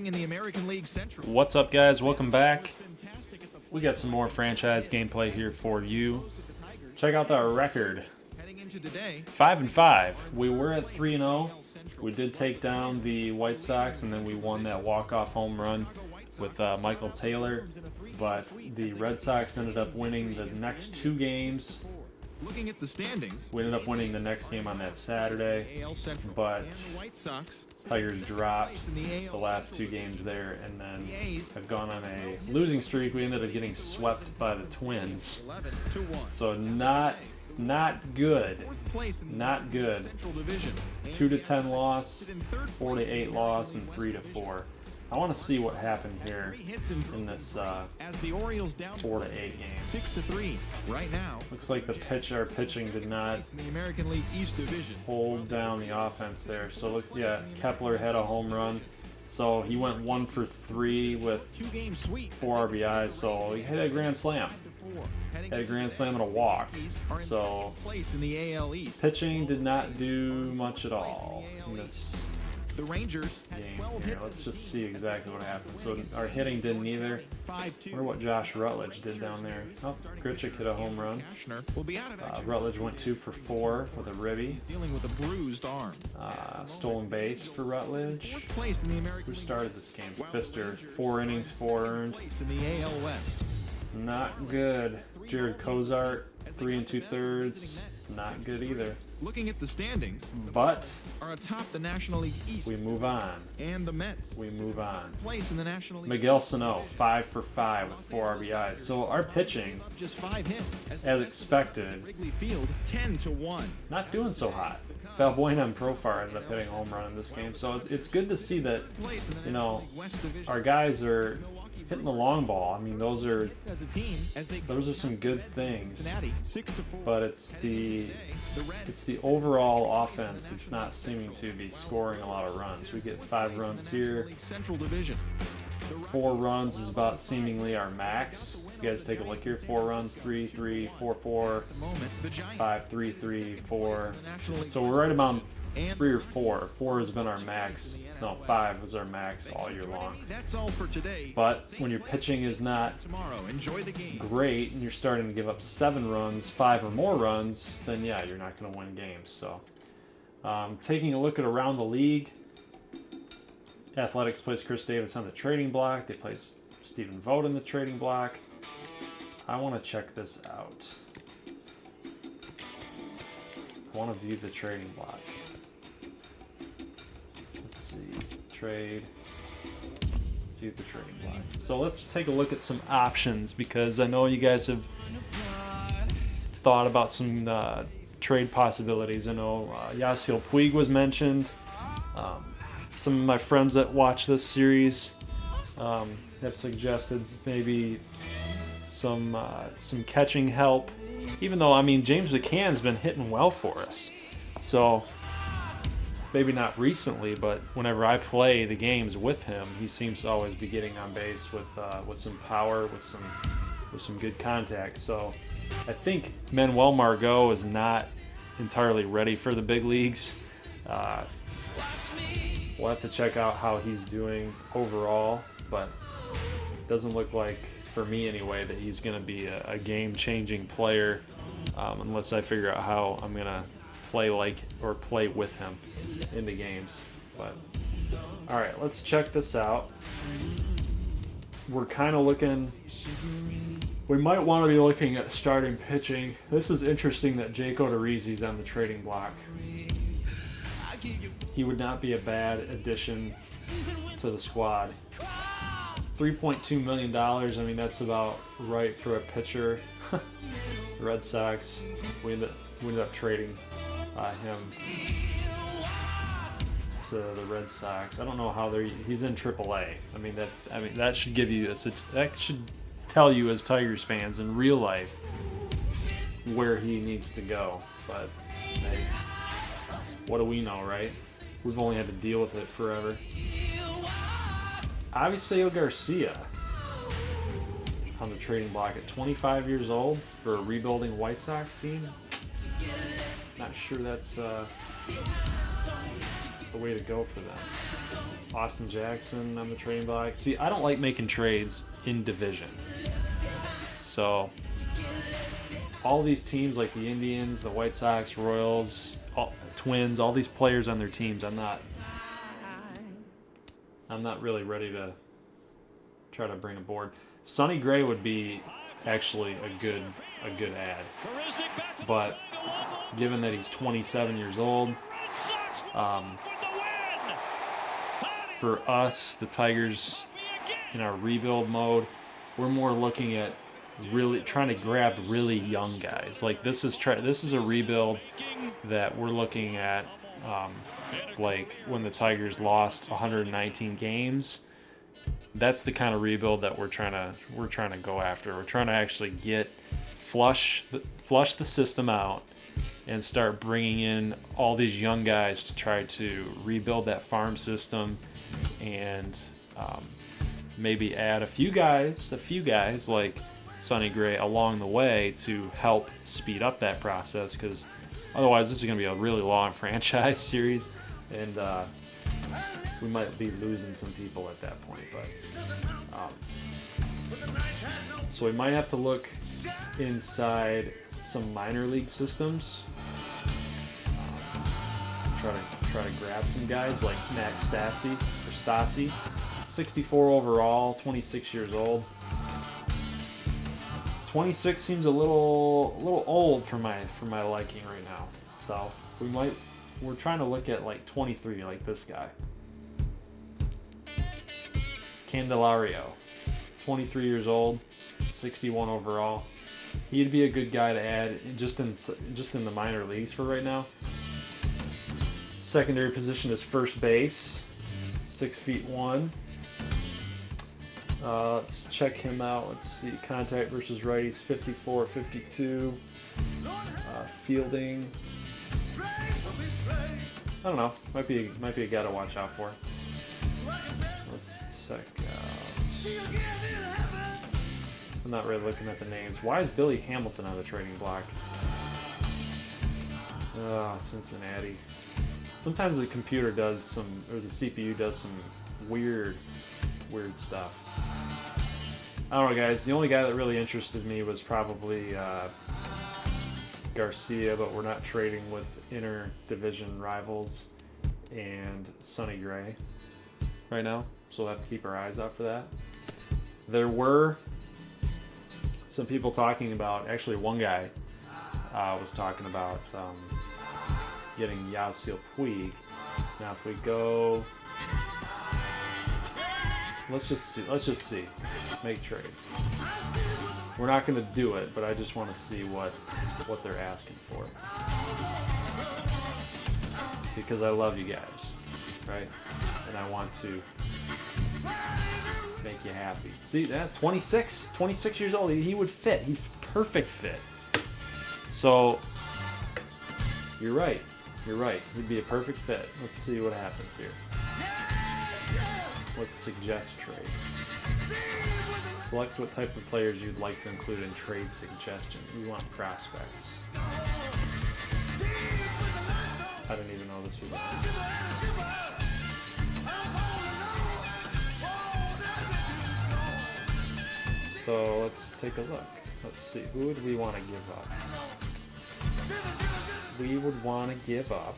in the American League Central. What's up, guys? Welcome back. We got some more franchise gameplay here for you. Check out our record. 5-5. We were at 3-0. We did take down the White Sox, and then we won that walk-off home run with Michael Taylor. But the Red Sox ended up winning the next two games. Looking at the standings, we ended up winning the next game on that Saturday, but Tigers dropped the last two games there and then have gone on a losing streak. We ended up getting swept by the Twins. So not good. Not good. 2-10 loss, 4-8 loss, and 3-4. I want to see what happened here in this 4-8 game. 6-3 right now. Looks like our pitching did not the American League East Division hold down the offense there. So looks, yeah, Kepler had a home run. So he went 1 for 3 with 4 RBIs. So he hit a grand slam. Had a grand slam and a walk. So pitching did not do much at all in this the Rangers game here. Let's just see exactly what happened. So our hitting didn't either. I wonder what Josh Rutledge did down there. Oh, Grichuk hit a home run. Rutledge went 2 for 4 with a ribby. Dealing with a bruised arm. Stolen base for Rutledge. Who started this game? Fister. 4 innings, 4 earned. Not good. Jared Cozart, 3 2/3. Not good either. Looking at the standings, but are atop the National League East. We move on. And the Mets. We move on. Place in the National League. Miguel Sano, 5 for 5 with 4 RBIs. So our pitching, just 5 hits, as expected, Wrigley Field, 10-1. Not doing so hot. Valbuena and Profar ended up hitting a home run in this game. So it's good to see that, you know, our guys are hitting the long ball. I mean, those are some good things, but it's the overall offense that's not seeming to be scoring a lot of runs. We get 5 runs here. 4 runs is about seemingly our max. You guys take a look here. 4 runs, 3-3, 4-4, 5-3-3, 4. So we're right about 3 or 4. 4 has been our max. No, 5 was our max all year long. That's all for today. But when your pitching is not great and you're starting to give up 7 runs, 5 or more runs, then yeah, you're not going to win games. So, taking a look at around the league, Athletics plays Chris Davis on the trading block. They place Stephen Vogt in the trading block. I want to check this out. I want to view the trading block. Let's see, trade, view the trading block. So let's take a look at some options, because I know you guys have thought about some trade possibilities. I know Yasiel Puig was mentioned. Some of my friends that watch this series have suggested maybe some catching help. Even though, I mean, James McCann's been hitting well for us. So maybe not recently, but whenever I play the games with him, he seems to always be getting on base with some power, with some good contact. So I think Manuel Margot is not entirely ready for the big leagues. We'll have to check out how he's doing overall, but it doesn't look like, for me anyway, that he's going to be a game-changing player unless I figure out how I'm going to play with him in the games. But all right, let's check this out. We're kind of looking. We might want to be looking at starting pitching. This is interesting that Jake Odorizzi's on the trading block. He would not be a bad addition to the squad. $3.2 million. I mean, that's about right for a pitcher. The Red Sox, we ended up trading him to the Red Sox. I don't know how he's in AAA. I mean that should give you that should tell you, as Tigers fans in real life, where he needs to go. But hey, what do we know, right? We've only had to deal with it forever. Avisail Garcia on the trading block at 25 years old for a rebuilding White Sox team. Not sure that's the way to go for them. Austin Jackson on the trading block. See, I don't like making trades in division. So all these teams like the Indians, the White Sox, Royals, Twins, all these players on their teams, I'm not really ready to try to bring aboard. Sonny Gray would be actually a good ad. But given that he's 27 years old, for us, the Tigers, in our rebuild mode, we're more looking at really trying to grab really young guys. Like this is a rebuild that we're looking at, like when the Tigers lost 119 games. That's the kind of rebuild that we're trying to go after. We're trying to actually flush the system out and start bringing in all these young guys to try to rebuild that farm system, and maybe add a few guys like Sonny Gray along the way to help speed up that process, because otherwise this is going to be a really long franchise series, and we might be losing some people at that point. But so we might have to look inside some minor league systems, try to grab some guys like Max Stassi, 64 overall, 26 years old. 26 seems a little old for my liking right now. So we're trying to look at like 23, like this guy. Candelario, 23 years old, 61 overall. He'd be a good guy to add just in the minor leagues for right now. Secondary position is first base, 6'1". Let's check him out. Let's see, contact versus righties, 54, 52. Fielding, I don't know. Might be a guy to watch out for. Let's check out. I'm not really looking at the names. Why is Billy Hamilton on the trading block? Cincinnati. Sometimes the computer does some, or the CPU does some weird stuff. I don't know, guys. The only guy that really interested me was probably Garcia, but we're not trading with inter-division rivals and Sonny Gray right now, so we'll have to keep our eyes out for that. There were some people talking about, actually one guy was talking about getting Yasiel Puig. Now if we go, let's just see, make trade. We're not going to do it, but I just want to see what they're asking for, because I love you guys, right? And I want to make you happy. See that? 26 years old. He would fit. He's perfect fit. So you're right. He'd be a perfect fit. Let's see what happens here. Let's suggest trade. Select what type of players you'd like to include in trade suggestions. We want prospects. I didn't even know this was on. So let's take a look. Let's see. Who would we want to give up? We would want to give up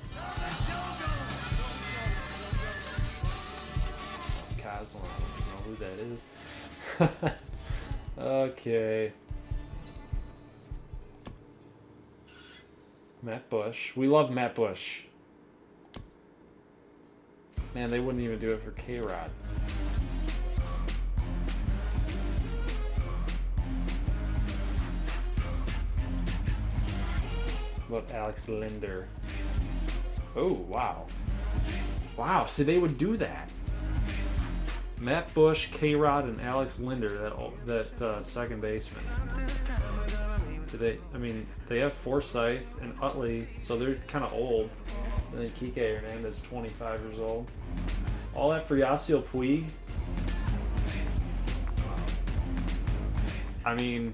Caslin. I don't know who that is. Okay. Matt Bush. We love Matt Bush. Man, they wouldn't even do it for K-Rod. What about Alex Linder? Oh, wow. Wow, see, they would do that. Matt Bush, K-Rod, and Alex Linder, that second baseman. They have Forsythe and Utley, so they're kind of old. And then Kike Hernandez, 25 years old. All that for Yasiel Puig? I mean,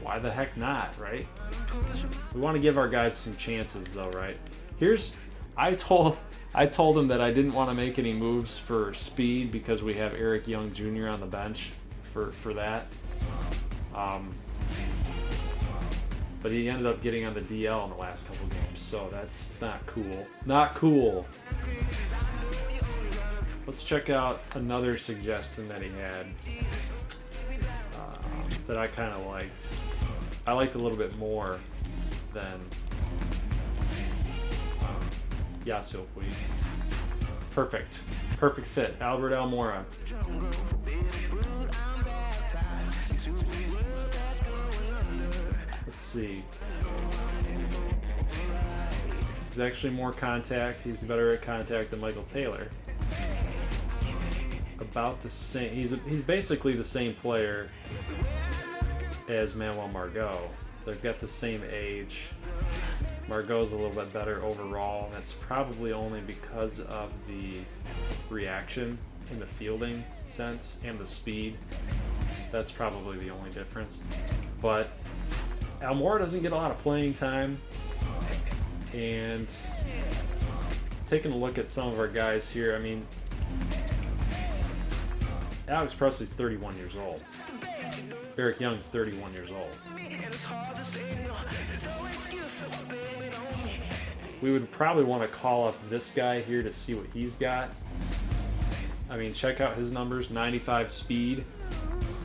why the heck not, right? We want to give our guys some chances, though, right? Here's I told him that I didn't want to make any moves for speed because we have Eric Young Jr. on the bench for that. But he ended up getting on the DL in the last couple games, so that's not cool. Not cool. Let's check out another suggestion that he had that I kind of liked. I liked a little bit more than Yasiel Puig. Perfect. Perfect fit. Albert Almora. Let's see. He's actually more contact. He's better at contact than Michael Taylor. About the same. He's basically the same player as Manuel Margot. They've got the same age. Margot's a little bit better overall, and that's probably only because of the reaction in the fielding sense and the speed. That's probably the only difference. But Almora doesn't get a lot of playing time, and taking a look at some of our guys here, I mean, Alex Presley's 31 years old. Eric Young's 31 years old. We would probably want to call up this guy here to see what he's got. I mean, check out his numbers. 95 speed,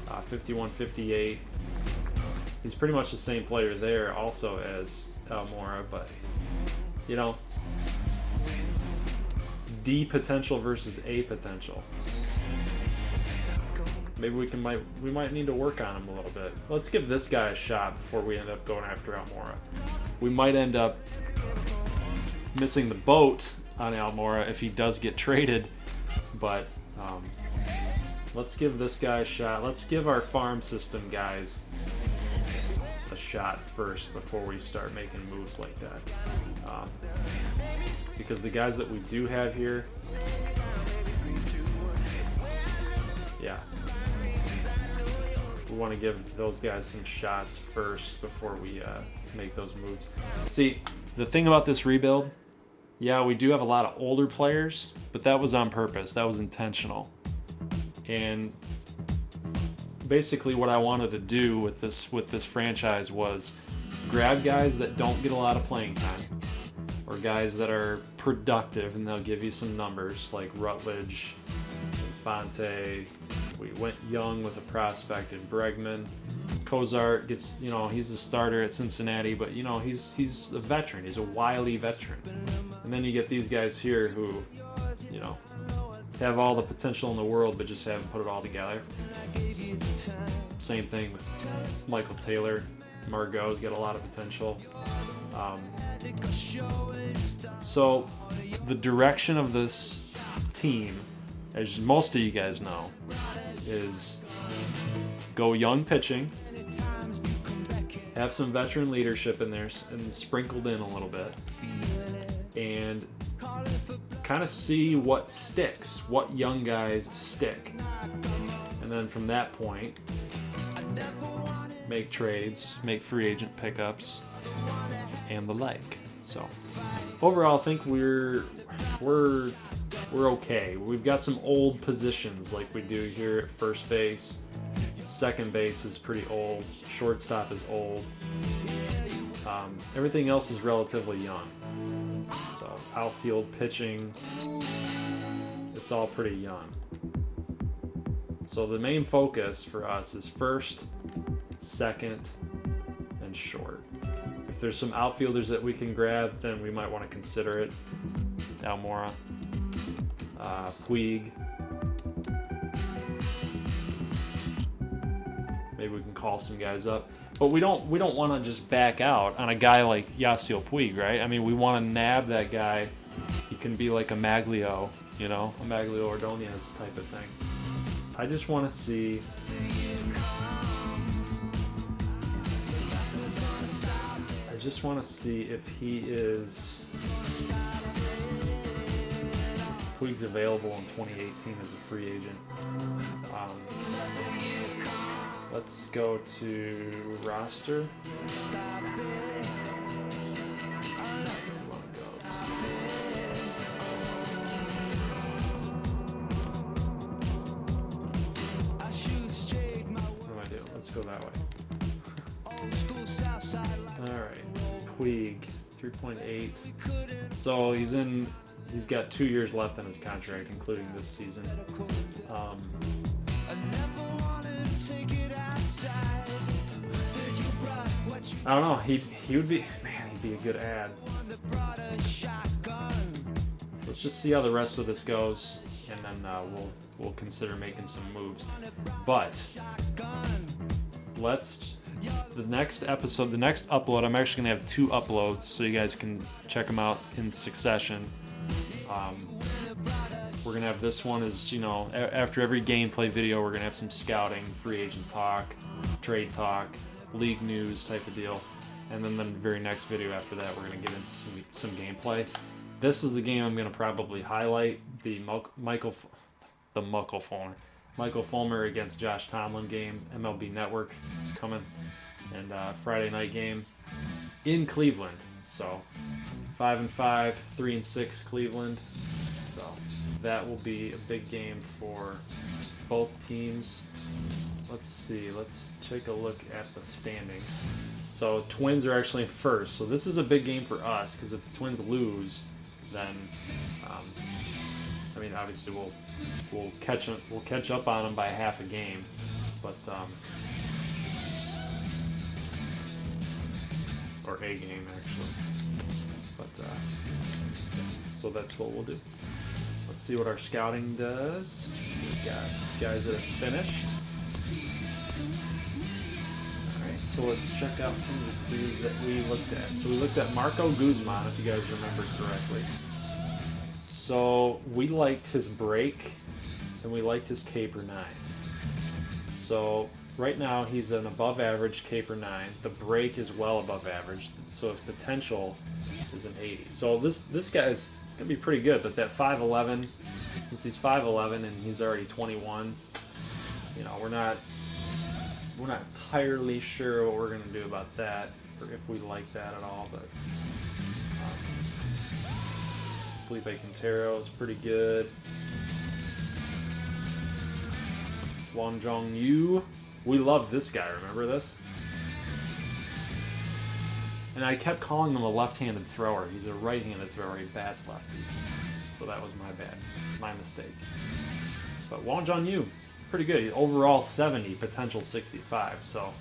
51-58. He's pretty much the same player there also as Almora, but, you know, D potential versus A potential. Maybe we might need to work on him a little bit. Let's give this guy a shot before we end up going after Almora. We might end up missing the boat on Almora if he does get traded, but let's give this guy a shot. Let's give our farm system guys a shot first before we start making moves like that. Because the guys that we do have here, yeah, we want to give those guys some shots first before we make those moves. See, the thing about this rebuild, yeah, we do have a lot of older players, but that was on purpose. That was intentional. And basically what I wanted to do with this franchise was grab guys that don't get a lot of playing time, or guys that are productive and they'll give you some numbers, like Rutledge, Infante. We went young with a prospect in Bregman. Cozart gets, you know, he's a starter at Cincinnati, but, you know, he's a veteran. He's a wily veteran. And then you get these guys here who, you know, have all the potential in the world, but just haven't put it all together. Same thing with Michael Taylor. Margot's got a lot of potential. So the direction of this team, as most of you guys know, is go young pitching, have some veteran leadership in there and sprinkled in a little bit, and kind of see what sticks, what young guys stick. And then from that point, make trades, make free agent pickups, and the like. So overall, I think we're okay. We've got some old positions like we do here at first base. Second base is pretty old. Shortstop is old. Everything else is relatively young. So outfield, pitching, it's all pretty young. So the main focus for us is first, second, and short. If there's some outfielders that we can grab, then we might want to consider it. Almora, Puig. Maybe we can call some guys up. But we don't want to just back out on a guy like Yasiel Puig, right? I mean, we want to nab that guy. He can be like a Maglio, you know, a Maglio Ordonez type of thing. I just want to see if he is, Puig's available in 2018 as a free agent. Let's go to roster. go that way. Alright. Puig, 3.8. So he's got 2 years left on his contract, including this season. I don't know. He would be, man, he'd be a good ad. Let's just see how the rest of this goes, and then we'll consider making some moves. But the next episode, the next upload, I'm actually gonna have 2 uploads, so you guys can check them out in succession. We're gonna have this one is, you know, after every gameplay video, we're gonna have some scouting, free agent talk, trade talk, league news type of deal, and then the very next video after that, we're gonna get into some gameplay. This is the game I'm gonna probably highlight, the Michael Fulmer against Josh Tomlin game. MLB Network is coming, and Friday night game in Cleveland. So 5-5, 3-6 Cleveland. So that will be a big game for both teams. Let's see. Let's take a look at the standings. So Twins are actually in first. So this is a big game for us because if the Twins lose, then I mean, obviously we'll catch up on them by half a game, but or a game actually. But so that's what we'll do. Let's see what our scouting does. We've got guys that have finished. Alright, so let's check out some of the dudes that we looked at. So we looked at Marco Guzman, if you guys remember correctly. So we liked his break, and we liked his Caper 9. So right now he's an above average Caper 9. The break is well above average, so his potential is an 80. So this guy is gonna be pretty good, but that 5'11", since he's 5'11" and he's already 21, you know, we're not entirely sure what we're gonna do about that, or if we like that at all, but Felipe Quintero is pretty good. Won Jong Yu, we love this guy, remember this? And I kept calling him a left-handed thrower. He's a right-handed thrower, he bats lefty. So that was my bad, my mistake. But Won Jong Yu, pretty good. Overall 70, potential 65, so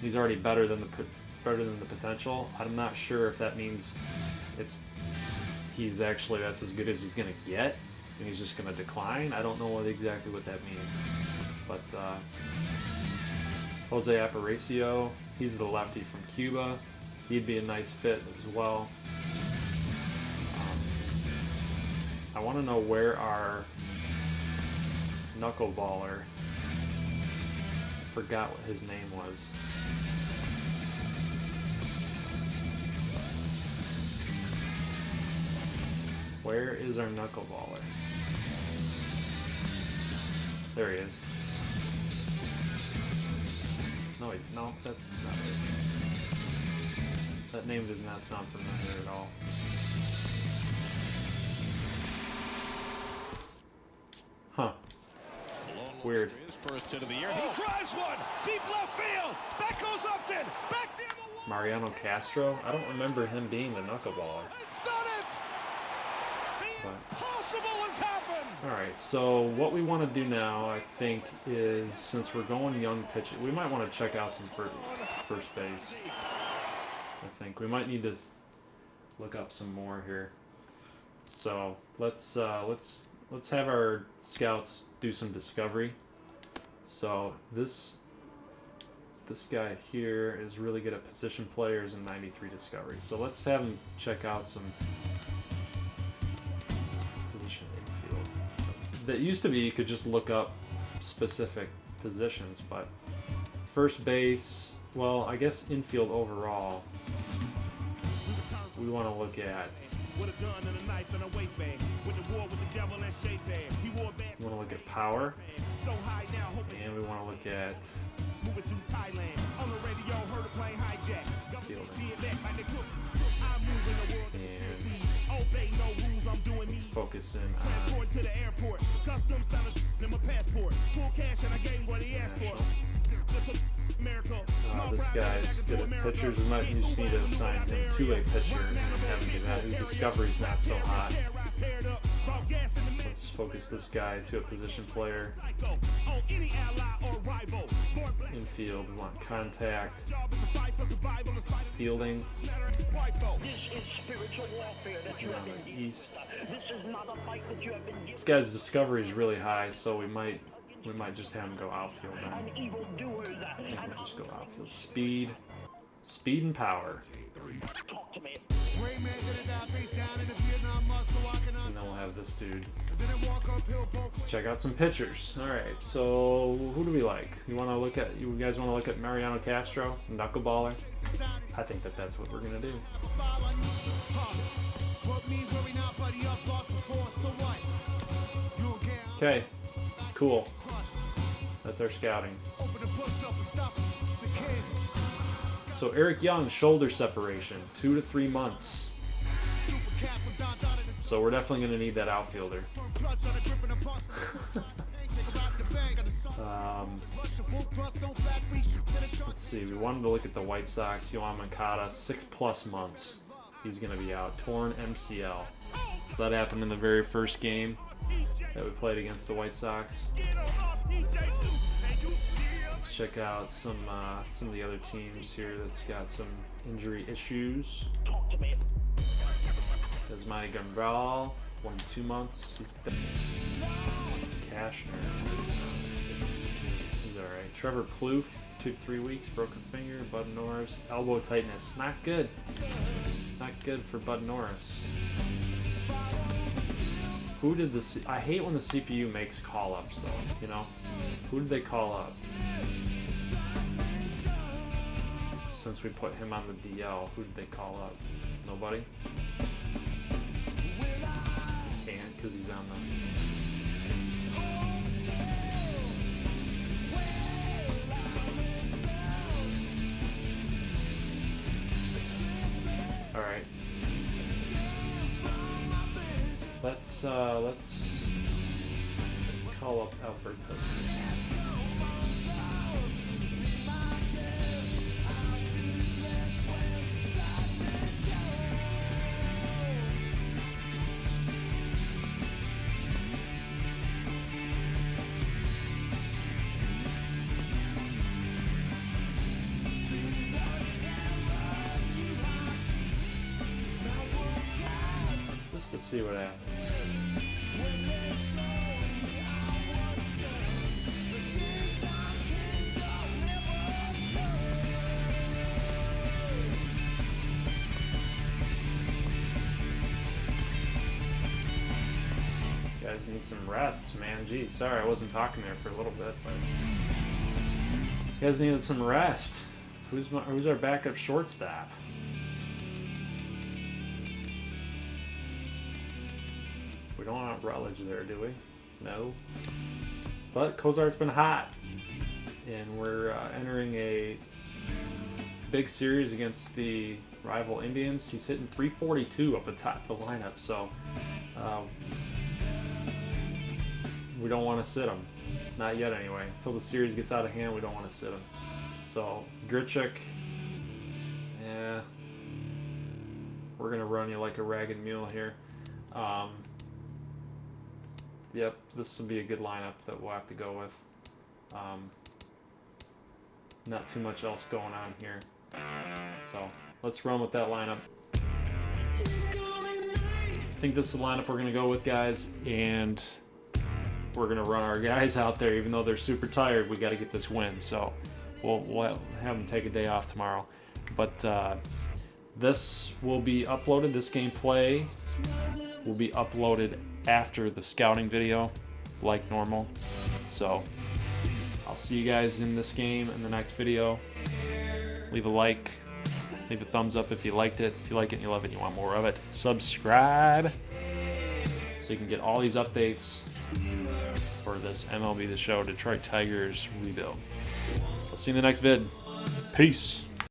he's already better than the potential. I'm not sure if that means that's as good as he's gonna get, and he's just gonna decline. I don't know exactly what that means. But Jose Aparicio, he's the lefty from Cuba. He'd be a nice fit as well. I want to know where our knuckleballer, forgot what his name was. Where is our knuckleballer? There he is. No, that's not it. That name does not sound familiar at all. Huh. Weird. First hit of the year. He drives one. Deep left field. Back goes Upton. Back near the wall. Mariano Castro? I don't remember him being the knuckleballer. He's done it. The impossible has happened. Alright, so what we want to do now, I think, is since we're going young pitching, we might want to check out some first base. I think we might need to look up some more here. So let's have our scouts do some discovery. So this guy here is really good at position players and 93 discovery. So let's have him check out some position infield. That used to be you could just look up specific positions, but first base, well, I guess infield overall, we want to look at. We want to look at power, and we want to look at fielding. And let's focus in on This guy's good at pitchers. We might just need to assign him to a pitcher and have him do that. His discovery's not so hot. Let's focus this guy to a position player. Infield, we want contact. Fielding. East. This guy's discovery is really high, so we might just have him go outfield then. I think we'll just go outfield. Speed and power. And then we'll have this dude check out some pitchers. All right, so who do we like? You guys want to look at Mariano Castro, knuckleballer? I think that's what we're gonna do. Okay, cool. That's our scouting. So Eric Young, shoulder separation, 2 to 3 months. So we're definitely going to need that outfielder. Let's see, we wanted to look at the White Sox. Yoan Moncada, 6+ months. He's going to be out. Torn MCL. So that happened in the very first game that we played against the White Sox. Let's check out some of the other teams here that's got some injury issues. Desmani Gambral, 1 to 2 months. Cashner, he's all right. Trevor Plouffe, 2 to 3 weeks, broken finger. Bud Norris, elbow tightness, not good. Not good for Bud Norris. Who did I hate when the CPU makes call-ups though, you know? Who did they call up? Since we put him on the DL, who did they call up? Nobody? Can't, because he's on the... Alright. Let's call up Alberto. Just to see what happens. You guys need some rests, man. Geez, sorry I wasn't talking there for a little bit, but you guys needed some rest. Who's our backup shortstop? We don't want Rutledge there, do we? No. But Kozart's been hot, and we're entering a big series against the rival Indians. He's hitting 342 up the top of the lineup, so we don't want to sit him. Not yet, anyway. Until the series gets out of hand, we don't want to sit him. So Grichuk, yeah, we're gonna run you like a ragged mule here. Yep, this will be a good lineup that we'll have to go with. Not too much else going on here. So let's run with that lineup. I think this is the lineup we're going to go with, guys. And we're going to run our guys out there. Even though they're super tired, we got to get this win. So we'll have them take a day off tomorrow. But this will be uploaded. This gameplay will be uploaded after the scouting video, like normal. So I'll see you guys in this game in the next video. Leave a like, leave a thumbs up if you liked it. If you like it and you love it and you want more of it, subscribe so you can get all these updates for this MLB The Show Detroit Tigers rebuild. I'll see you in the next vid. Peace.